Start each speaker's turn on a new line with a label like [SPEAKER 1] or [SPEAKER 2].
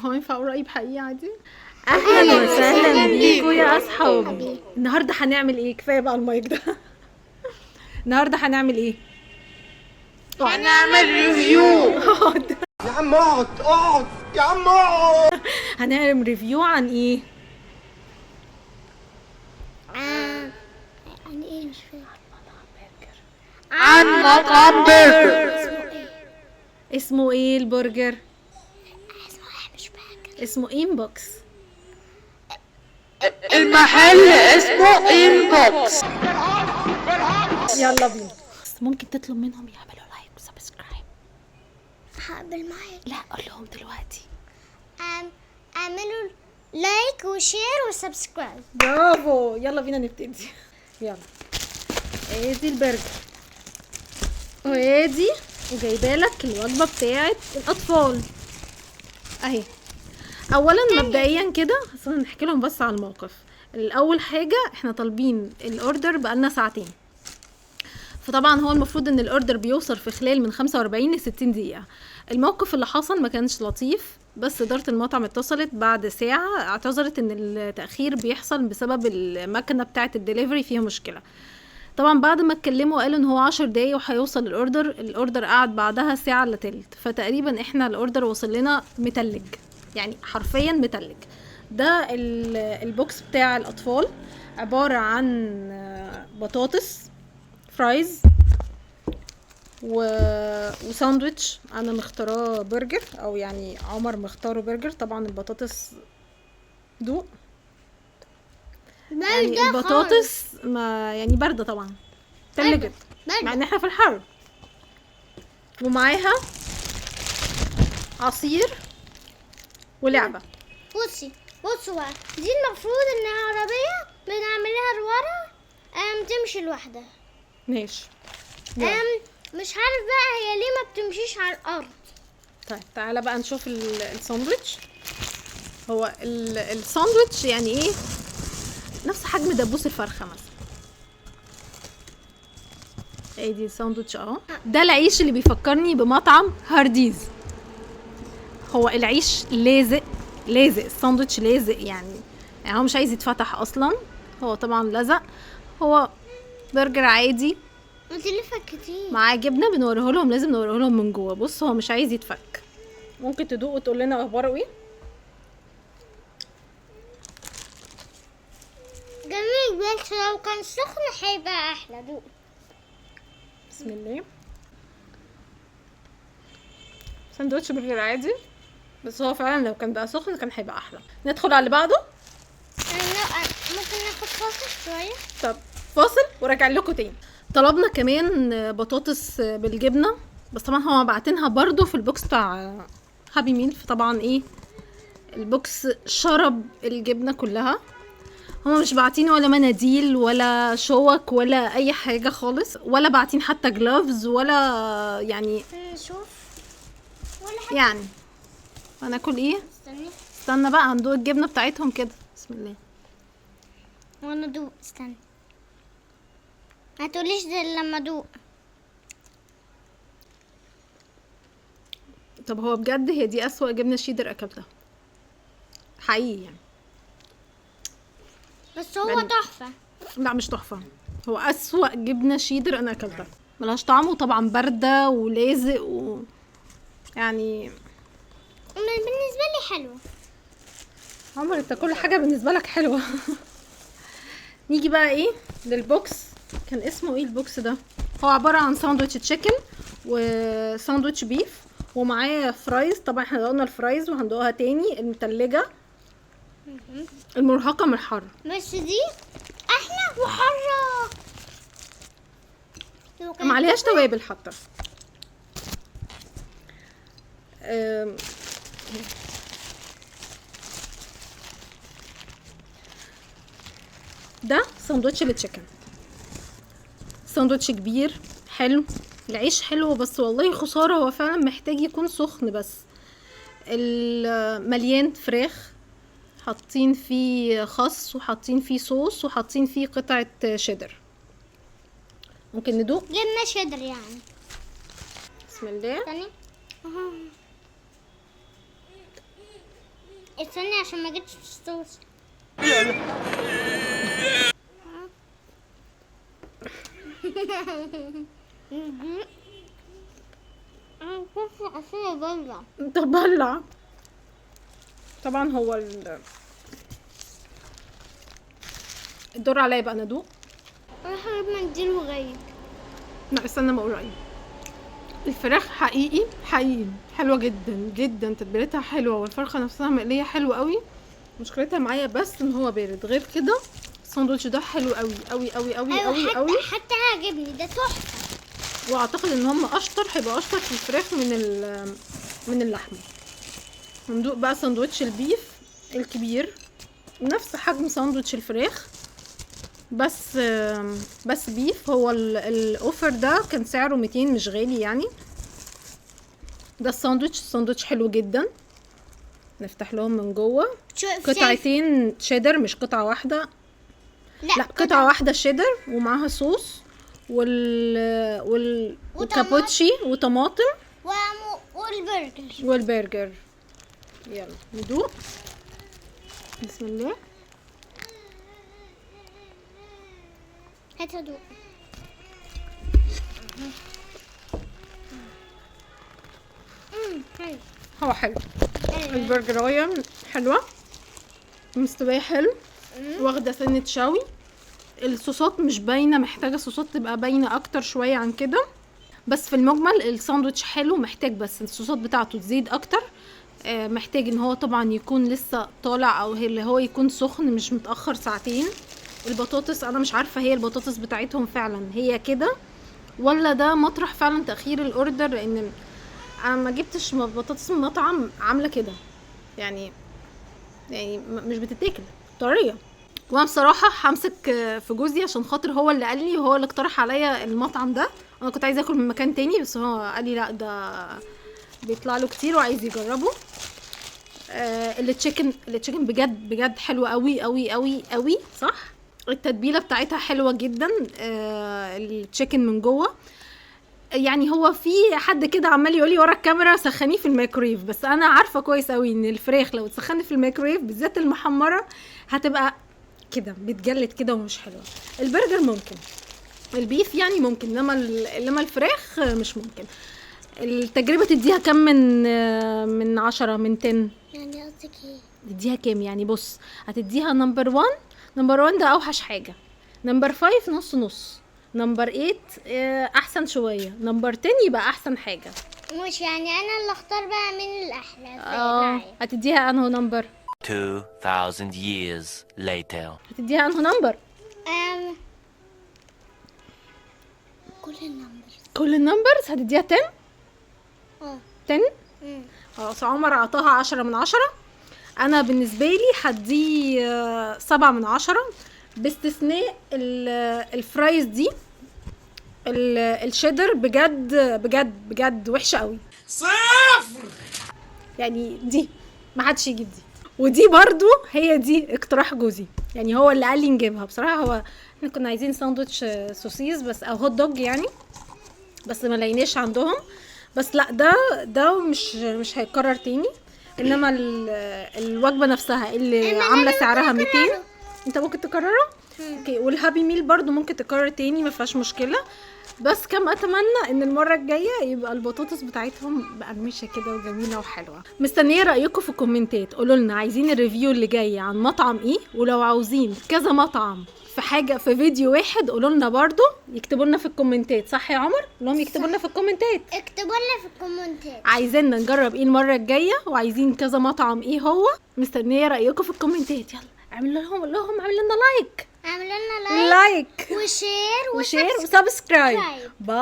[SPEAKER 1] هو ينفع اقول رأيي بحقيقة عادي؟ اهلا وسهلا بيكم يا اصحابي. النهارده هنعمل ايه؟ كفايه بقى المايك ده. النهارده هنعمل ايه؟
[SPEAKER 2] هنعمل ريفيو.
[SPEAKER 3] يا عم اقعد يا عم اقعد.
[SPEAKER 1] هنعمل ريفيو عن ايه؟
[SPEAKER 2] عن ايه مش فاكر.
[SPEAKER 1] عن
[SPEAKER 2] مطعم برجر.
[SPEAKER 1] اسمه ايه البرجر؟
[SPEAKER 2] مش فاكر.
[SPEAKER 1] اسمه انبوكس.
[SPEAKER 2] المحل اسمه انبوكس.
[SPEAKER 1] يلا بينا. ممكن تطلب منهم يعملوا لايك وسبسكرايب.
[SPEAKER 2] بالمايك.
[SPEAKER 1] لا قول لهم دلوقتي.
[SPEAKER 2] اعملوا لايك وشير وسبسكرايب.
[SPEAKER 1] برافو. يلا بينا نبتدي. يلا. ادي البرجر وادي وجايبه لك الوجبه بتاعه الاطفال اهي. اولا مبدئيا كده اصلا نحكي لهم بس على الموقف. الاول حاجه احنا طالبين الاوردر بقالنا ساعتين، فطبعا هو المفروض ان الاوردر بيوصل في خلال من 45 ل 60 دقيقه. الموقف اللي حصل ما كانش لطيف، بس اداره المطعم اتصلت بعد ساعه اعتذرت ان التاخير بيحصل بسبب المكنه بتاعه الدليفري فيها مشكله. طبعا بعد ما اتكلموا قالوا ان هو 10 دقايق وهيوصل الاوردر قعد بعدها ساعه الا تلت، فتقريبا احنا الاوردر وصل لنا متلج، يعني حرفيا متلج. ده البوكس بتاع الاطفال عباره عن بطاطس فرايز وساندويتش. انا مختاراه برجر، او يعني عمر مختاره برجر. طبعا البطاطس دوق يعني البطاطس ما يعني بارده طبعا، تلجت مع ان احنا في الحر. ومعاها عصير ولعبه.
[SPEAKER 2] بصوا بقى، دي المفروض انها عربيه بنعملها لورا تمشي لوحدها.
[SPEAKER 1] ماشي.
[SPEAKER 2] مش عارف بقى هي ليه ما بتمشيش على الارض.
[SPEAKER 1] طيب تعالى بقى نشوف الساندويتش. هو الساندويتش يعني ايه؟ نفس حجم دبوس الفرخه مثلا. ادي الساندويتش اهو. ده العيش اللي بيفكرني بمطعم هارديز. هو العيش لازق الساندويتش لازق، يعني هو مش عايز يتفتح اصلا. هو طبعا لزق. هو برجر عادي
[SPEAKER 2] انت ليه فكتيه
[SPEAKER 1] معاه جبنه، بنوريه لهم، لازم نوريه لهم من جوه. بص هو مش عايز يتفك. ممكن تدوق وتقول لنا اخباره ايه؟
[SPEAKER 2] جميل، بس لو كان سخن هيبقى احلى. دوق.
[SPEAKER 1] بسم الله. ساندوتش برجر عادي، بس هو فعلا لو كان بقى سخن كان هيبقى احلى. ندخل على اللي بعده.
[SPEAKER 2] ممكن ناخد فاصل شويه.
[SPEAKER 1] طب فاصل وراجع لكم تاني. طلبنا كمان بطاطس بالجبنه، بس طبعا هما باعتينها برضو في البوكس بتاع هابي ميل. فطبعا ايه، البوكس شرب الجبنه كلها. هما مش باعتين ولا مناديل ولا شوك ولا اي حاجه خالص، ولا باعتين حتى جلوفز ولا يعني
[SPEAKER 2] نشوف ولا حاجه.
[SPEAKER 1] يعني هناكل ايه؟ استنى بقى هندوق الجبنه بتاعتهم كده. بسم الله.
[SPEAKER 2] وانا ادوق. استنى، ما تقوليش ده لما ادوق.
[SPEAKER 1] طب هو بجد هي دي اسوأ جبنه شيدر اكلتها حقيقي يعني.
[SPEAKER 2] بس هو تحفه.
[SPEAKER 1] لا مش تحفه، هو اسوأ جبنه شيدر انا اكلتها. ملهاش طعم، وطبعا بارده ولازق يعني
[SPEAKER 2] بالنسبه لي حلوه.
[SPEAKER 1] عمر انت كل حاجه بالنسبه لك حلوه. نيجي بقى ايه للبوكس. كان اسمه ايه البوكس ده؟ هو عباره عن ساندويتش تشيكن وساندويتش بيف ومعاه فرايز. طبعا احنا دقنا الفرايز وهندوقها تاني المتلجه المرهقه من الحر.
[SPEAKER 2] بس دي احلى وحرة،
[SPEAKER 1] ما عليهاش توابل حتى. ده ساندوتش التشيكن. ساندوتش كبير حلو، العيش حلو، بس والله خسارة هو فعلا محتاج يكون سخن. بس مليان فراخ، حاطين فيه خس وحاطين فيه صوص وحاطين فيه قطعة شيدر. ممكن ندوق.
[SPEAKER 2] جبنة شيدر يعني.
[SPEAKER 1] بسم الله.
[SPEAKER 2] تاني. استني عشان ما جتش الصوص.
[SPEAKER 1] تبلع. طبعا هو الدور عليا بقى ندوق.
[SPEAKER 2] راح اجيب منديل وغيب.
[SPEAKER 1] لا استنى ما اقول رايي. الفراخ حقيقي حلوه جدا جدا، تتبيلتها حلوه والفرخه نفسها مقليه حلوه قوي. مشكلتها معايا بس ان هو بارد، غير كده الساندوتش ده حلو قوي قوي قوي قوي
[SPEAKER 2] أيوة
[SPEAKER 1] قوي قوي.
[SPEAKER 2] حتى عجبني ده تحفه.
[SPEAKER 1] واعتقد ان هم هيبقوا اشطر في الفراخ من اللحمه. هندوق بقى ساندوتش البيف الكبير، نفس حجم ساندوتش الفراخ، بس بيف. هو الاوفر ده كان سعره 200، مش غالي يعني. ده الساندوتش حلو جدا. نفتح لهم من جوه قطعتين شيدر، مش قطعه واحده. لا قطعه واحده شيدر ومعاها صوص والكابوتشي وطماطم والبرجر. يلا ندوق. بسم الله.
[SPEAKER 2] هات ادوق. حلو.
[SPEAKER 1] هو حلو. البرجرايه حلوه مستويه حلو، واخده سنه شوي. الصوصات مش باينه، محتاجه صوصات تبقى باينه اكتر شويه عن كده. بس في المجمل الساندوتش حلو، محتاج بس الصوصات بتاعته تزيد اكتر. محتاج ان هو طبعا يكون لسه طالع، او اللي هو يكون سخن مش متاخر ساعتين. البطاطس انا مش عارفه هي البطاطس بتاعتهم فعلا هي كده ولا ده مطرح فعلا تاخير الاوردر، لان انا ما جبتش بطاطس من مطعم عامله كده يعني مش بتتاكل طريه. وانا بصراحه همسك في جوزي عشان خاطر هو اللي قال لي وهو اللي اقترح عليا المطعم ده. انا كنت عايزه اكل من مكان تاني بس هو قال لي لا ده بيطلع له كتير وعايز يجربه. التشيكن بجد حلو قوي قوي قوي قوي، صح. التتبيله بتاعتها حلوه جدا. التشيكن من جوه يعني هو في حد كده عمال يقول لي ورا الكاميرا سخنيه في الميكرويف، بس انا عارفه كويس قوي ان الفراخ لو تسخني في الميكرويف بالذات المحمره هتبقى كده بتجلد كده ومش حلوه. البرجر ممكن، البيف يعني ممكن، انما الفراخ مش ممكن. التجربه تديها كام من 10 من 10؟
[SPEAKER 2] يعني قصدك ايه؟
[SPEAKER 1] تديها كام يعني؟ بص هتديها نمبر 1 ده اوحش حاجه، نمبر 5 نص، نمبر 8 احسن شويه، نمبر 10 يبقى احسن حاجه.
[SPEAKER 2] مش يعني انا اللي اختار بقى من الاحلى.
[SPEAKER 1] هتديها انه نمبر
[SPEAKER 4] 2000 years later.
[SPEAKER 1] هتديها انه نمبر؟ كل النمبرز هتديها 10. 10 خلاص. عمر اعطاها 10 من 10. انا بالنسبه لي هديه 7 من 10 باستثناء الفرايز دي. الشيدر بجد وحشه قوي، صفر يعني. دي ما حدش يجيب دي، ودي برضو هي دي اقتراح جوزي يعني، هو اللي قال لي نجيبها. بصراحه هو احنا كنا عايزين ساندوتش سوسيس بس او هوت دوج يعني، بس ما لقيناش عندهم. بس لا ده مش هيتكرر تاني. انما الوجبه نفسها اللي عامله سعرها 200 انت ممكن تكررها. اوكي. والهابي ميل برضو ممكن تكرر تاني، ما فيهاش مشكله. بس كم اتمنى ان المره الجايه يبقى البطاطس بتاعتهم مقرمشه كده وجميله وحلوه. مستنيه رايكم في الكومنتات، قولوا لنا عايزين الريفيو اللي جاي عن مطعم ايه، ولو عاوزين كذا مطعم في فيديو واحد قولوا لنا برضو، يكتبوا لنا في الكومنتات. صح يا عمر؟ لهم يكتبوا لنا في الكومنتات،
[SPEAKER 2] اكتبوا لنا في الكومنتات
[SPEAKER 1] عايزيننا نجرب ايه المره الجايه، وعايزين كذا مطعم ايه هو. مستنيه رايكم في الكومنتات. يلا اعملوا لهم اعملوا لنا لايك،
[SPEAKER 2] اعملوا لنا
[SPEAKER 1] لايك
[SPEAKER 2] وشير
[SPEAKER 1] وسبسكرايب. باي.